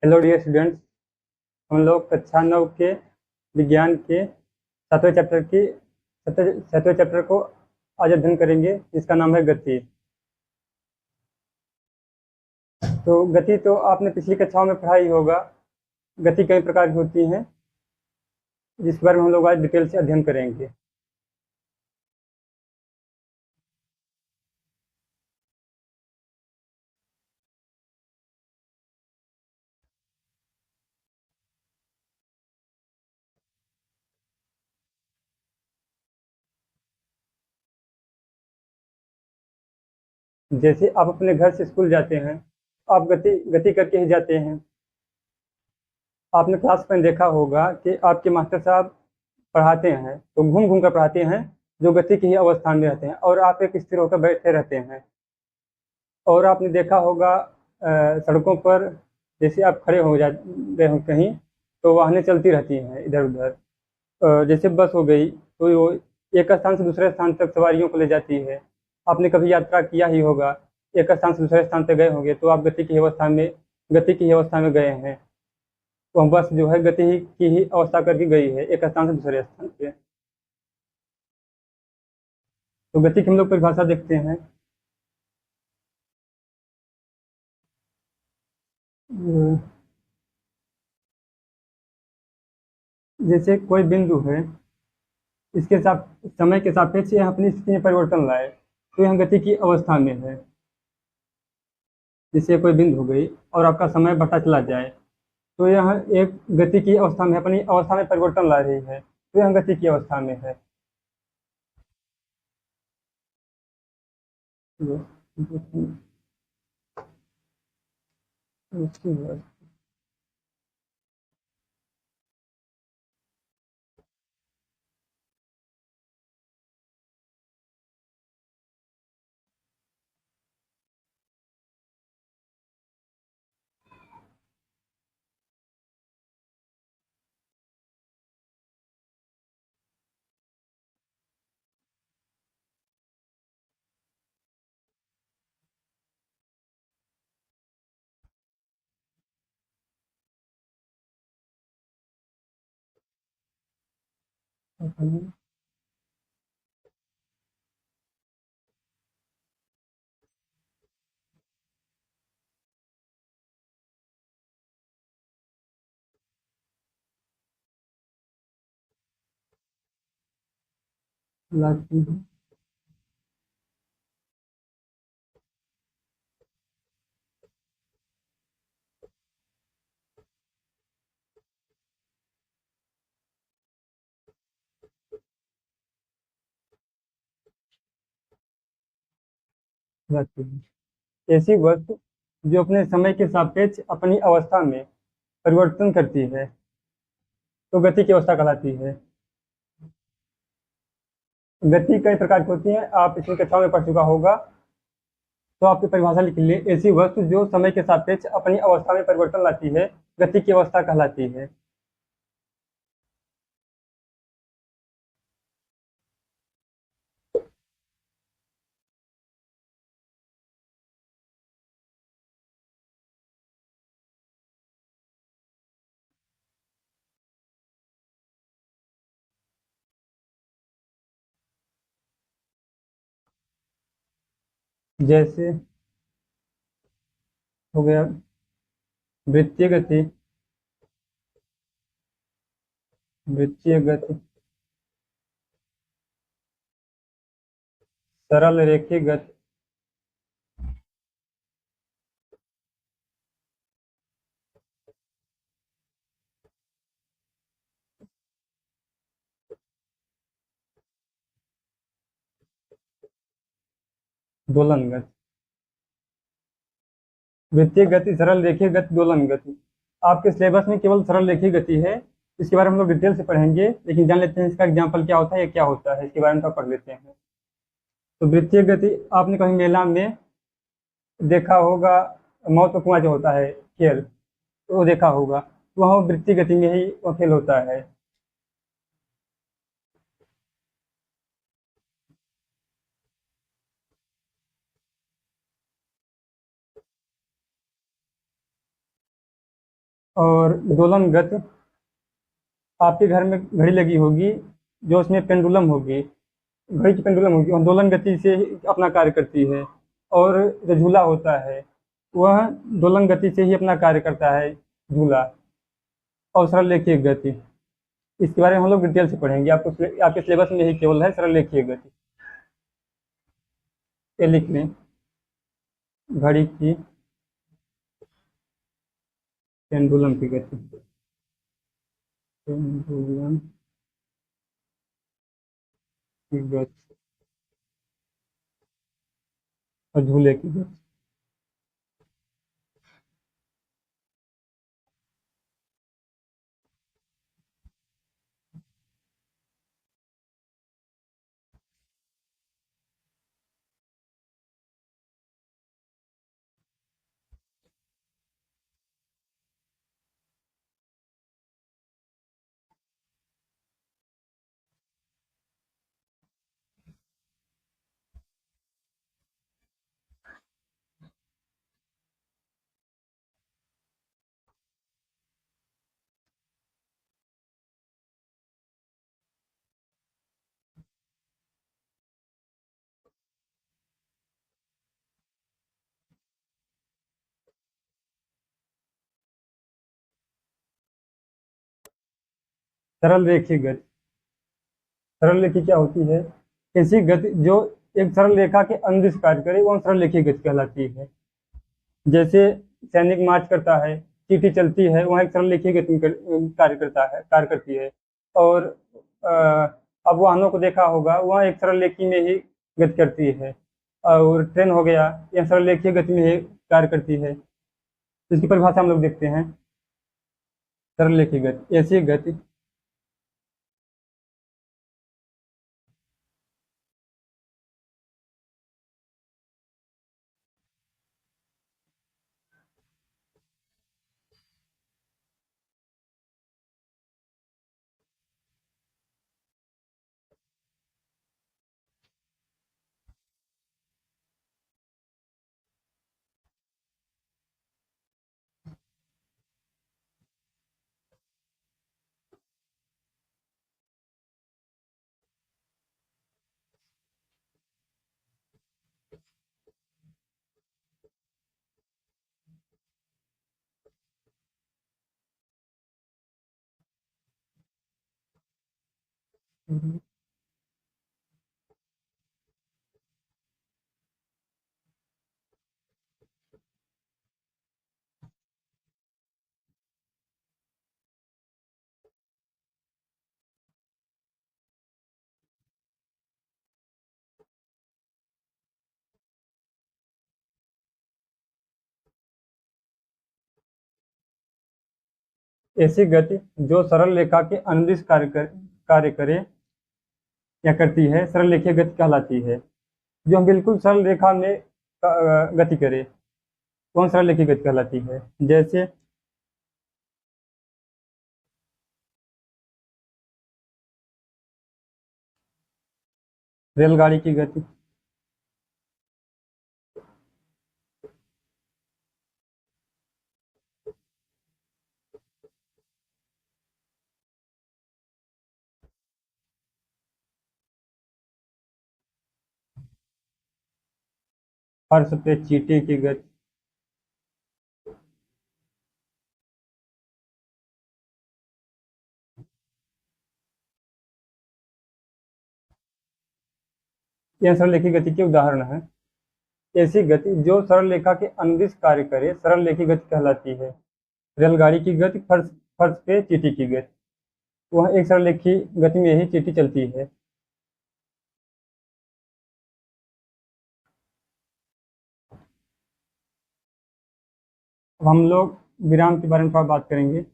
Hello dear students. हम लोग कक्षा 9 के विज्ञान के सातवें चैप्टर को आज अध्ययन करेंगे, जिसका नाम है गति। तो गति तो आपने पिछली कक्षाओं में पढ़ा ही होगा। गति कई प्रकार की होती हैं, जिसके बारे में हम लोग आज डिटेल से अध्ययन करेंगे। जैसे आप अपने घर से स्कूल जाते हैं, आप गति गति करके ही जाते हैं। आपने क्लास में देखा होगा कि आपके मास्टर साहब पढ़ाते हैं तो घूम घूम कर पढ़ाते हैं, जो गति की ही अवस्था में रहते हैं, और आप एक स्थिर होकर बैठे रहते हैं। और आपने देखा होगा सड़कों पर, जैसे आप खड़े हो गए हो कहीं, तो वाहनें चलती रहती हैं इधर उधर। जैसे बस हो गई, तो वो एक स्थान से दूसरे स्थान तक सवारियों को ले जाती है। आपने कभी यात्रा किया ही होगा, एक स्थान से दूसरे स्थान तक गए होंगे, तो आप गति की अवस्था में गए हैं। तो बस जो है की ही अवस्था करके गई है एक स्थान से दूसरे स्थान पे। तो गति की हम लोग परिभाषा देखते हैं। अ, जैसे कोई बिंदु है, इसके साथ समय के सापेक्ष यह अपनी स्थिति में परिवर्तन लाए, तो यह गति की अवस्था में है। जैसे कोई बिंदु हो गई और आपका समय बढ़ता चला जाए, तो यह एक गति की अवस्था में अपनी अवस्था में परिवर्तन ला रही है, तो यह गति की अवस्था में है। लाती है। लाती है ऐसी वस्तु जो अपने समय के सापेक्ष अपनी अवस्था में परिवर्तन करती है, तो गति की अवस्था कहलाती है। गति कई प्रकार की होती है, आप पिछली कक्षाओं में पढ़ चुका होगा। तो आपकी परिभाषा लिख लिए, ऐसी वस्तु जो समय के सापेक्ष अपनी अवस्था में परिवर्तन लाती है, गति की अवस्था कहलाती है। जैसे हो गया वृत्तीय गति, वृत्तीय गति, सरल रेखीय गति, दोलन गति। वृत्तीय गति, सरल रेखीय गति, दोलन गति। आपके सिलेबस में केवल सरल रेखीय गति है, इसके बारे में हम लोग डिटेल से पढ़ेंगे, लेकिन जान लेते हैं इसका एग्जाम्पल क्या होता है, ये क्या होता है, इसके बारे में तो पढ़ लेते हैं। तो वृत्तीय गति आपने कहीं मेला में देखा होगा, मौत का कुआं जो होता है खेल, तो वो देखा होगा, तो वहाँ वृत्तीय गति में ही वो खेल होता है। और दोलन गति, आपके घर में घड़ी लगी होगी जो उसमें पेंडुलम होगी, घड़ी की पेंडुलम होगी और दोलन गति से ही अपना कार्य करती है। और जो झूला होता है वह दोलन गति से ही अपना कार्य करता है, झूला। और सरल रेखीय गति, इसके बारे में हम लोग डिटेल से पढ़ेंगे, आपके सिलेबस में यही केवल है सरल रेखीय गति। ये लिख लें, घड़ी की पेंडुलम की गति, पेंडुलम की गति और झूले की गति। सरल रेखीय गति, सरल रेखी क्या होती है? ऐसी गति जो एक सरल रेखा के अनुदिश कार्य करे वह सरल रेखीय गति कहलाती है। जैसे सैनिक मार्च करता है, चींटी चलती है, वह एक सरल रेखीय गति में कार्य करता है, कार्य करती है। और अ, अब वाहनों को देखा होगा, वह एक सरल रेखी में ही गति करती है। और ट्रेन हो गया, यह सरल रेखीय गति में ही कार्य करती है। इसकी परिभाषा हम लोग देखते हैं, सरल रेखीय गति ऐसी गति ऐसी गति जो सरल रेखा के अनुदिश कार्य करे या करती है, सरल रेखीय गति कहलाती है। जो हम बिल्कुल सरल रेखा में गति करे वह सरल रेखीय गति कहलाती है। जैसे रेलगाड़ी की गति, फर्श पे चींटी की गति, यह सरल रेखीय गति के उदाहरण है। ऐसी गति जो सरल रेखा के अनुदिश कार्य करे सरल रेखीय गति कहलाती है। रेलगाड़ी की गति, फर्श फर्श पे चींटी की गति, वह एक सरल रेखीय गति में ही चींटी चलती है। अब हम लोग विराम के बारे में थोड़ा बात करेंगे।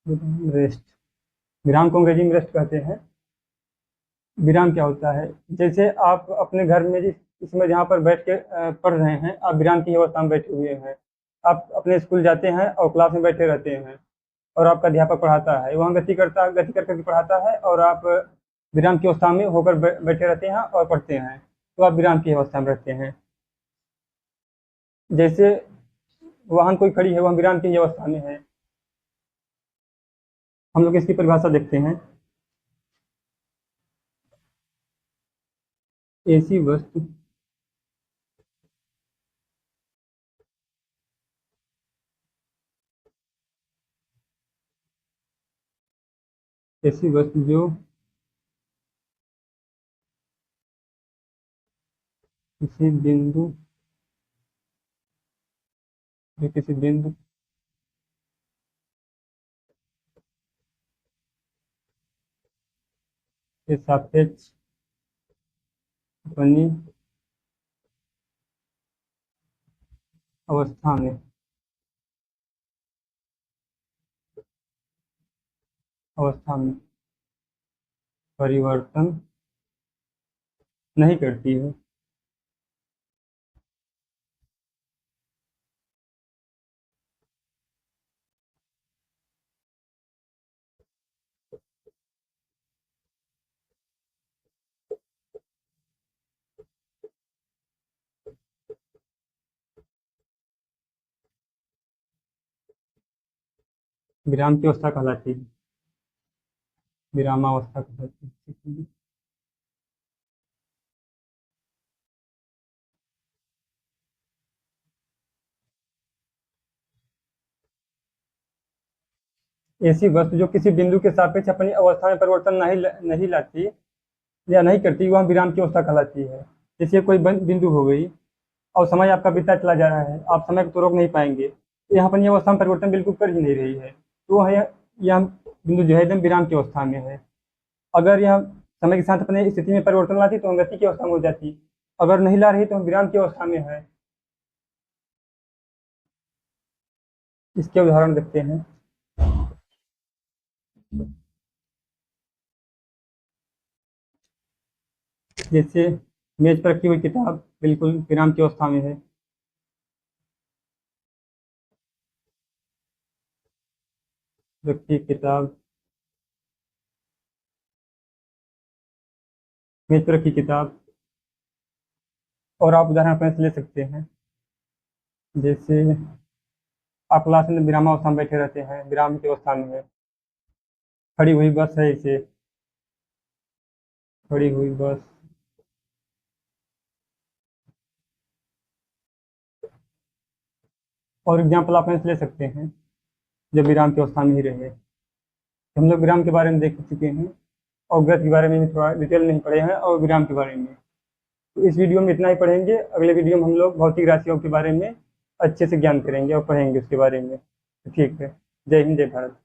रेस्ट। विराम को अंग्रेजी में रेस्ट कहते हैं। विराम क्या होता है? जैसे आप अपने घर में जिस इसमें जहाँ पर बैठ के पढ़ रहे हैं, आप विराम की अवस्था में बैठे हुए हैं। आप अपने स्कूल जाते हैं और क्लास में बैठे रहते हैं और आपका अध्यापक पढ़ाता है, वहाँ गति कर करके पढ़ाता है और आप विराम की अवस्था में होकर बैठे रहते हैं और पढ़ते हैं, तो आप विराम की अवस्था में रहते हैं। जैसे वाहन कोई खड़ी है, वह विराम की अवस्था में है। हम लोग इसकी परिभाषा देखते हैं। ऐसी वस्तु ऐसी वस्तु किसी बिंदु जो किसी बिंदु के सापेक्ष बनी अवस्था में परिवर्तन नहीं करती है। विराम की अवस्था कहलाती है। विरामावस्था कहलाती है। ऐसी वस्तु जो किसी बिंदु के सापेक्ष अपनी अवस्था में परिवर्तन नहीं लाती या नहीं करती, वह विराम की अवस्था कहलाती है। जैसे कोई बिंदु हो गई और समय आपका बीतता चला जा रहा है, आप समय को तो रोक नहीं पाएंगे, तो यहाँ पर यह अवस्था में परिवर्तन बिल्कुल कर ही नहीं रही है, तो वह यह बिंदु जो है एकदम विराम की अवस्था में है। अगर यह समय के साथ अपने स्थिति में परिवर्तन लाती तो हम गति की अवस्था में हो जाती, अगर नहीं ला रही तो हम विराम की अवस्था में है। इसके उदाहरण देखते हैं। जैसे मेज पर रखी हुई किताब बिल्कुल विराम की अवस्था में है। रखी किताब, मेज पर रखी किताब। और आप उदाहरण अपने से ले सकते हैं। जैसे आप क्लास में विरामावस्था में बैठे रहते हैं, विराम की अवस्था में है। खड़ी हुई बस है, इसे खड़ी हुई बस। और एग्जाम्पल आप से ले सकते हैं जो विराम की अवस्था में ही रहे। हम लोग विराम के बारे में देख चुके हैं और गति के बारे में भी थोड़ा डिटेल नहीं पढ़े हैं और विराम के बारे में। तो इस वीडियो में इतना ही पढ़ेंगे। अगले वीडियो में हम लोग भौतिक राशियों के बारे में अच्छे से ज्ञान करेंगे और पढ़ेंगे उसके बारे में। ठीक है। जय हिंद, जय भारत।